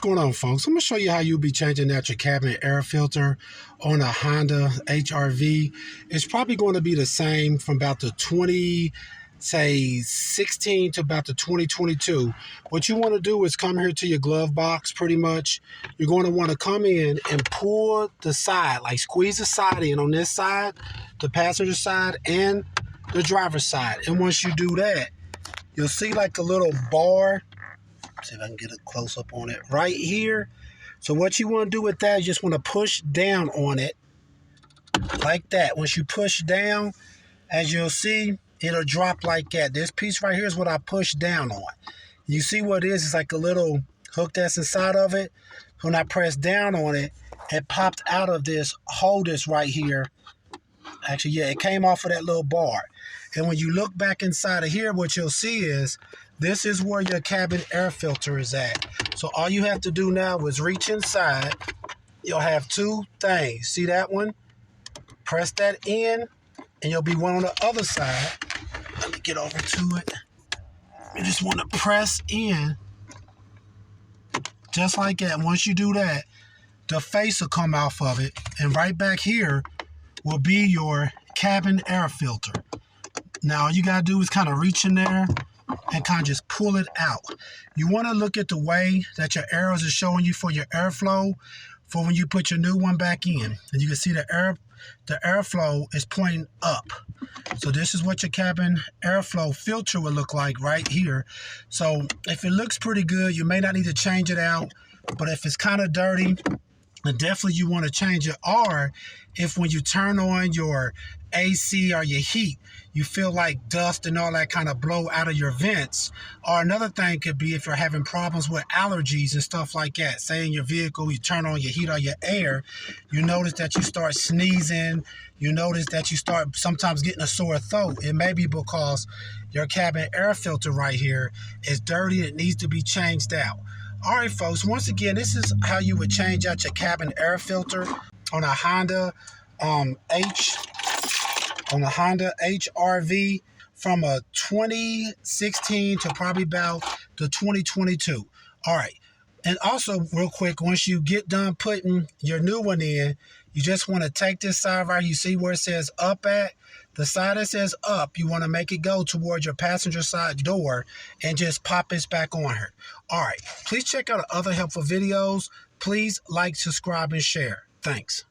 going on, folks? I'm going to show you how you'll be changing out your cabin air filter on a Honda HRV. It's probably going to be the same from about the 2016 to about the 2022. What you want to do is come here to your glove box pretty much. You're going to want to come in and pull the side, like squeeze the side in on this side, the passenger side and the driver's side. And once you do that, you'll see like a little bar. See if I can get a close up on it right here. So what you want to do with that is just want to push down on it like that. Once you push down, as you'll see, it'll drop like that. This piece right here is what I push down on. You see what it is? It's like a little hook that's inside of it. When I press down on it, it popped out of this hold this right here. Actually, yeah, it came off of that little bar. And when you look back inside of here, what you'll see is this is where your cabin air filter is at. So all you have to do now is reach inside. You'll have two things. See that one? Press that in, and you'll be one on the other side. Let me get over to it. You just want to press in just like that. Once you do that, the face will come off of it, and right back here will be your cabin air filter. Now all you gotta do is kind of reach in there and kind of just pull it out. You want to look at the way that your arrows are showing you for your airflow for when you put your new one back in. And you can see the airflow is pointing up. So this is what your cabin airflow filter would look like right here. So if it looks pretty good, you may not need to change it out. But if it's kind of dirty, then definitely you want to change it. Or if when you turn on your AC or your heat, you feel like dust and all that kind of blow out of your vents. Or another thing could be if you're having problems with allergies and stuff like that. Say in your vehicle, you turn on your heat or your air, you notice that you start sneezing, you notice that you start sometimes getting a sore throat. It may be because your cabin air filter right here is dirty. It needs to be changed out. All right, folks, once again, this is how you would change out your cabin air filter on a Honda HRV from a 2016 to probably about the 2022. All right. And also, real quick, once you get done putting your new one in, you just want to take this side right. You see where it says up at? The side that says up, you want to make it go towards your passenger side door and just pop this back on her. All right. Please check out other helpful videos. Please like, subscribe, and share. Thanks.